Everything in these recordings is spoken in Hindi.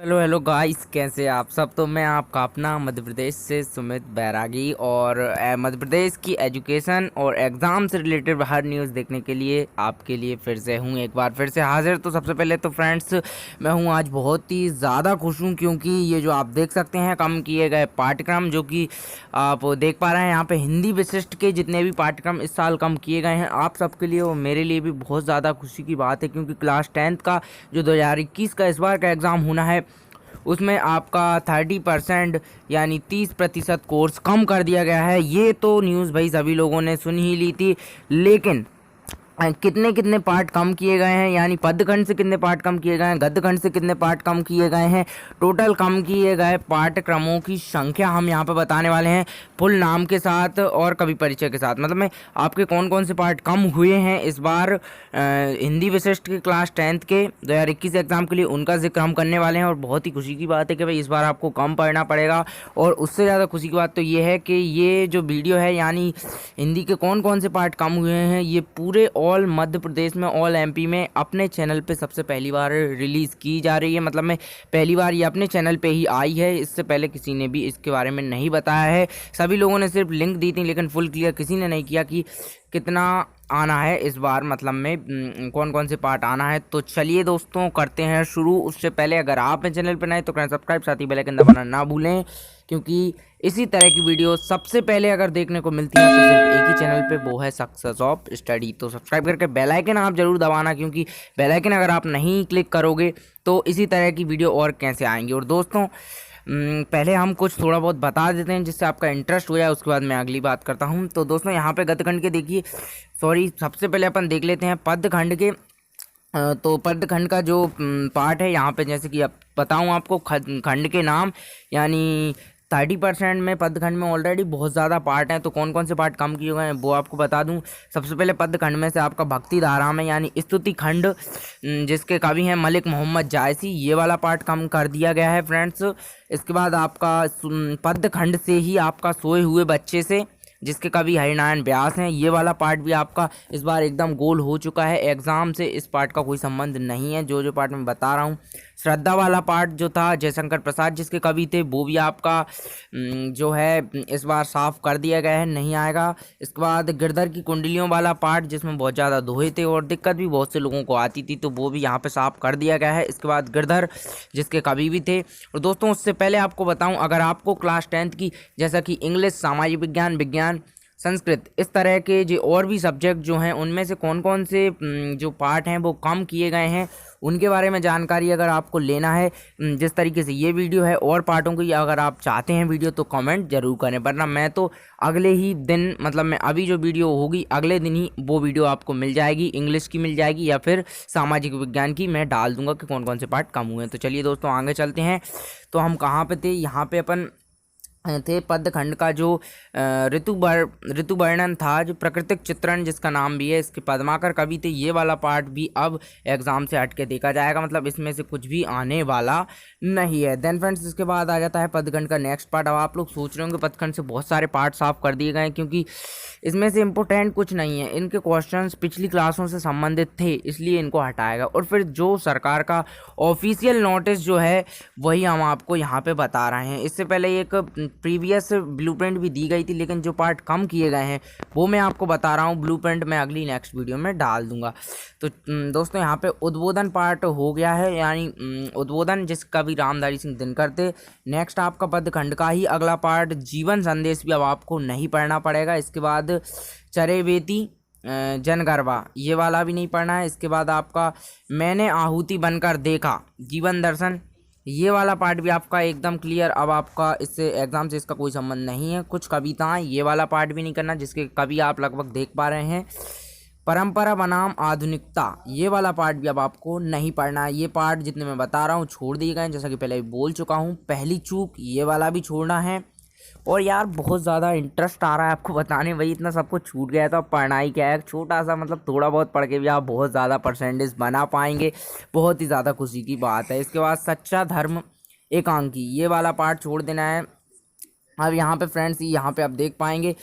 हेलो हेलो गाइस, कैसे आप सब। तो मैं आपका अपना मध्य प्रदेश से सुमित बैरागी और मध्य प्रदेश की एजुकेशन और एग्ज़ाम से रिलेटेड हर न्यूज़ देखने के लिए आपके लिए फिर से हूँ एक बार फिर से हाजिर। तो सबसे पहले तो फ्रेंड्स, मैं हूँ आज बहुत ही ज़्यादा खुश हूँ क्योंकि ये जो आप देख सकते हैं कम किए गए पाठ्यक्रम, जो कि आप देख पा रहे हैं यहाँ पे हिंदी विशिष्ट के जितने भी पाठ्यक्रम इस साल कम किए गए हैं, आप सबके लिए और मेरे लिए भी बहुत ज़्यादा खुशी की बात है क्योंकि क्लास 10th का जो 2021 का इस बार का एग्ज़ाम होना है उसमें आपका 30% यानी 30% कोर्स कम कर दिया गया है। ये तो न्यूज़ भाई सभी लोगों ने सुन ही ली थी, लेकिन कितने कितने पार्ट कम किए गए हैं, यानी पदखंड से कितने पार्ट कम किए गए हैं, गद्यखंड से कितने पार्ट कम किए गए हैं, टोटल कम किए गए पाठ्यक्रमों की संख्या हम यहाँ पर बताने वाले हैं फुल नाम के साथ और कवि परिचय के साथ। मतलब में आपके कौन कौन से पार्ट कम हुए हैं इस बार हिंदी विशिष्ट के क्लास 10th के 2021 एग्ज़ाम के लिए, उनका जिक्र हम करने वाले हैं। और बहुत ही खुशी की बात है कि भाई इस बार आपको कम पढ़ना पड़ेगा। और उससे ज़्यादा खुशी की बात तो ये है कि ये जो वीडियो है, यानी हिंदी के कौन कौन से पार्ट कम हुए हैं, ये पूरे ऑल मध्य प्रदेश में, ऑल एमपी में अपने चैनल पे सबसे पहली बार रिलीज़ की जा रही है। मतलब में पहली बार ये अपने चैनल पे ही आई है, इससे पहले किसी ने भी इसके बारे में नहीं बताया है। सभी लोगों ने सिर्फ लिंक दी थी, लेकिन फुल क्लियर किसी ने नहीं किया कि कितना आना है इस बार, मतलब में कौन कौन से पार्ट आना है। तो चलिए दोस्तों करते हैं शुरू। उससे पहले अगर आप मेरे चैनल पर नए तो करें सब्सक्राइब, साथ ही बेल आइकन दबाना ना भूलें, क्योंकि इसी तरह की वीडियो सबसे पहले अगर देखने को मिलती है तो सिर्फ एक ही चैनल पे, वो है सक्सेस ऑफ स्टडी। तो सब्सक्राइब करके बेल आइकन आप जरूर दबाना, क्योंकि बेल आइकन अगर आप नहीं क्लिक करोगे तो इसी तरह की वीडियो और कैसे आएंगी। और दोस्तों पहले हम कुछ थोड़ा बहुत बता देते हैं जिससे आपका इंटरेस्ट हो जाए, उसके बाद मैं अगली बात करता हूँ। तो दोस्तों यहाँ पे गद्यखंड के देखिए, सॉरी, सबसे पहले अपन देख लेते हैं पदखंड के। तो पदखंड का जो पार्ट है यहाँ पे, जैसे कि अब बताऊँ आपको खंड के नाम, यानी 30% में पदखंड में ऑलरेडी बहुत ज़्यादा पार्ट हैं। तो कौन कौन से पार्ट कम किए गए हैं वो आपको बता दूं। सबसे पहले पदखंड में से आपका भक्ति धारा में, यानी स्तुति खंड, जिसके कवि हैं मलिक मोहम्मद जायसी, ये वाला पार्ट कम कर दिया गया है फ्रेंड्स। इसके बाद आपका पदखंड से ही आपका सोए हुए बच्चे से, जिसके कवि हरिनारायण व्यास हैं, ये वाला पार्ट भी आपका इस बार एकदम गोल हो चुका है। एग्ज़ाम से इस पार्ट का कोई संबंध नहीं है, जो पार्ट मैं बता रहा हूँ। श्रद्धा वाला पार्ट जो था जयशंकर प्रसाद जिसके कवि थे, वो भी आपका जो है इस बार साफ कर दिया गया है, नहीं आएगा। इसके बाद गिरधर की कुंडलियों वाला पार्ट, जिसमें बहुत ज़्यादा दोहे थे और दिक्कत भी बहुत से लोगों को आती थी, तो वो भी यहाँ पे साफ कर दिया गया है। इसके बाद गिरधर जिसके कवि भी थे। और दोस्तों उससे पहले आपको बताऊँ, अगर आपको क्लास 10th की, जैसा कि इंग्लिश, सामाजिक विज्ञान, विज्ञान, संस्कृत, इस तरह के जो और भी सब्जेक्ट जो हैं, उनमें से कौन कौन से जो पार्ट हैं वो कम किए गए हैं, उनके बारे में जानकारी अगर आपको लेना है, जिस तरीके से ये वीडियो है, और पार्टों की अगर आप चाहते हैं वीडियो, तो कमेंट जरूर करें, वरना मैं तो अगले ही दिन, मतलब मैं अभी जो वीडियो होगी अगले दिन ही वो वीडियो आपको मिल जाएगी, इंग्लिश की मिल जाएगी या फिर सामाजिक विज्ञान की, मैं डाल दूंगा कि कौन कौन से पार्ट कम हुए हैं। तो चलिए दोस्तों आगे चलते हैं। तो हम कहाँ पे थे, यहाँ पे अपन थे पदखंड का जो ऋतु वर्णन था, जो प्राकृतिक चित्रण जिसका नाम भी है, इसके पद्माकर कवि थे, ये वाला पार्ट भी अब एग्जाम से हट के देखा जाएगा, मतलब इसमें से कुछ भी आने वाला नहीं है। देन फ्रेंड्स इसके बाद आ जाता है पदखंड का नेक्स्ट पार्ट। अब आप लोग सोच रहे होंगे पदखंड से बहुत सारे पार्ट साफ कर दिए गए हैं, क्योंकि इसमें से इम्पोर्टेंट कुछ नहीं है, इनके क्वेश्चंस पिछली क्लासों से संबंधित थे, इसलिए इनको हटाएगा। और फिर जो सरकार का ऑफिशियल नोटिस जो है वही हम आपको यहाँ पे बता रहे हैं। इससे पहले एक प्रीवियस ब्लूप्रिंट भी दी गई थी, लेकिन जो पार्ट कम किए गए हैं वो मैं आपको बता रहा हूँ। ब्लूप्रिंट मैं अगली नेक्स्ट वीडियो में डाल दूंगा। तो दोस्तों यहाँ पे उद्बोधन पार्ट हो गया है, यानी उद्बोधन जिस कवि रामधारी सिंह दिनकर थे। नेक्स्ट आपका पदखंड का ही अगला पार्ट जीवन संदेश भी अब आपको नहीं पढ़ना पड़ेगा। इसके बाद चरेवेती जनगणवा, ये वाला भी नहीं पढ़ना है। इसके बाद आपका मैंने आहुति बनकर देखा, जीवन दर्शन, ये वाला पार्ट भी आपका एकदम क्लियर। अब आपका इससे एग्जाम से इसका कोई संबंध नहीं है। कुछ कविताएं, ये वाला पार्ट भी नहीं करना, जिसके कवि आप लगभग देख पा रहे हैं। परंपरा बनाम आधुनिकता, ये वाला पार्ट भी अब आपको नहीं पढ़ना है। ये पार्ट जितने मैं बता रहा हूँ छोड़ दिए गए, जैसा कि पहले बोल चुका हूँ। पहली चूक, ये वाला भी छोड़ना है। और यार बहुत ज़्यादा इंटरेस्ट आ रहा है आपको बताने, वही इतना सब कुछ छूट गया तो अब पढ़ना ही क्या है। छोटा सा, मतलब थोड़ा बहुत पढ़ के भी आप बहुत ज़्यादा परसेंटेज बना पाएंगे, बहुत ही ज़्यादा खुशी की बात है। इसके बाद सच्चा धर्म एकांकी, ये वाला पार्ट छोड़ देना है। अब यहाँ पे फ्रेंड्स, यहाँ पे आप देख पाएंगे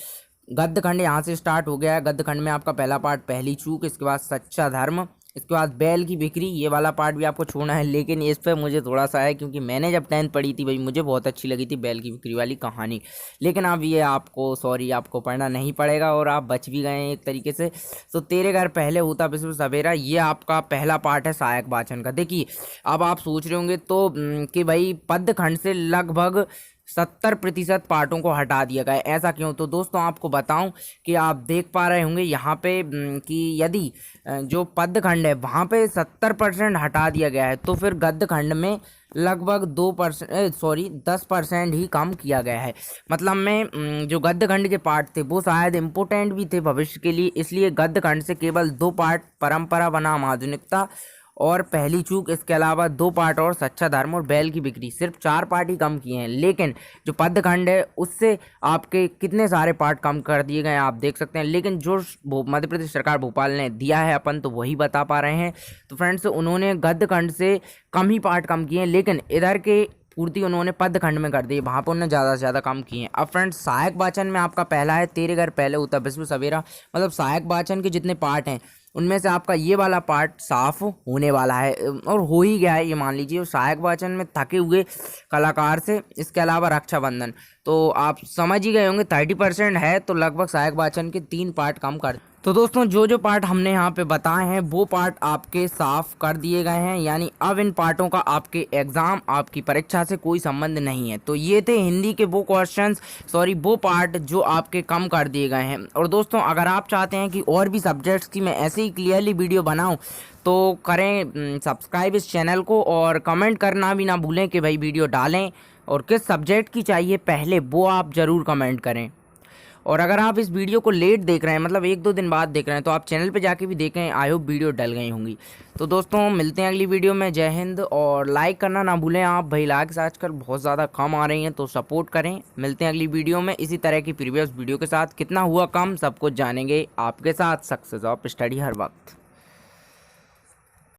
गद्यखंड यहाँ से स्टार्ट हो गया है। गद्यखंड में आपका पहला पार्ट पहली चूक, इसके बाद सच्चा धर्म, इसके बाद बैल की बिक्री, ये वाला पार्ट भी आपको छोड़ना है, लेकिन इस पर मुझे थोड़ा सा है क्योंकि मैंने जब 10th पढ़ी थी भाई मुझे बहुत अच्छी लगी थी बैल की बिक्री वाली कहानी। लेकिन अब ये आपको आपको पढ़ना नहीं पड़ेगा और आप बच भी गए हैं एक तरीके से। तो तेरे घर पहले होता विश्व सवेरा, ये आपका पहला पार्ट है सहायक वाचन का। देखिए अब आप सोच रहे होंगे तो कि भाई पद्य खंड से लगभग 70% पार्टों को हटा दिया गया है, ऐसा क्यों? तो दोस्तों आपको बताऊं कि आप देख पा रहे होंगे यहाँ पे कि यदि जो पद्य खंड है वहाँ पे 70% हटा दिया गया है तो फिर गद्य खंड में लगभग 10% ही कम किया गया है। मतलब में जो गद्य खंड के पार्ट थे वो शायद इम्पोर्टेंट भी थे भविष्य के लिए, इसलिए गद्य खंड से केवल 2 पार्ट परंपरा बनाम आधुनिकता और पहली चूक, इसके अलावा 2 पार्ट और सच्चा धर्म और बैल की बिक्री, सिर्फ 4 पार्ट ही कम किए हैं। लेकिन जो पद्य खंड है उससे आपके कितने सारे पार्ट कम कर दिए गए हैं आप देख सकते हैं। लेकिन जो मध्य प्रदेश सरकार भोपाल ने दिया है अपन तो वही बता पा रहे हैं। तो फ्रेंड्स उन्होंने गद्य खंड से कम ही पार्ट कम किए हैं, लेकिन इधर के पूर्ति उन्होंने पद्य खंड में कर दी, वहाँ पर उन्होंने ज़्यादा से ज़्यादा काम किए हैं। अब फ्रेंड्स सहायक वाचन में आपका पहला है तेरे घर पहले होता विश्व सवेरा। मतलब सहायक वाचन के जितने पार्ट हैं उनमें से आपका ये वाला पार्ट साफ होने वाला है और हो ही गया है ये मान लीजिए। और सहायक वाचन में थके हुए कलाकार से, इसके अलावा रक्षाबंधन, तो आप समझ ही गए होंगे 30% है तो लगभग सहायक वाचन के 3 पार्ट कम कर। तो दोस्तों जो पार्ट हमने यहाँ पे बताए हैं वो पार्ट आपके साफ कर दिए गए हैं, यानी अब इन पार्टों का आपके एग्जाम आपकी परीक्षा से कोई संबंध नहीं है। तो ये थे हिंदी के वो क्वेश्चंस, वो पार्ट जो आपके कम कर दिए गए हैं। और दोस्तों अगर आप चाहते हैं कि और भी सब्जेक्ट्स की मैं ऐसे ही क्लियरली वीडियो बनाऊं तो करें सब्सक्राइब इस चैनल को, और कमेंट करना भी ना भूलें कि भाई वीडियो डालें और किस सब्जेक्ट की चाहिए पहले वो आप ज़रूर कमेंट करें। और अगर आप इस वीडियो को लेट देख रहे हैं, मतलब 1-2 दिन बाद देख रहे हैं, तो आप चैनल पे जाके भी देखें, आई होप वीडियो डल गई होंगी। तो दोस्तों मिलते हैं अगली वीडियो में, जय हिंद। और लाइक करना ना भूलें आप भाई, लाइक्स आजकल बहुत ज़्यादा कम आ रही हैं तो सपोर्ट करें। मिलते हैं अगली वीडियो में इसी तरह की प्रीवियस वीडियो के साथ, कितना हुआ कम सब कुछ जानेंगे आपके साथ, सक्सेस ऑफ स्टडी हर वक्त।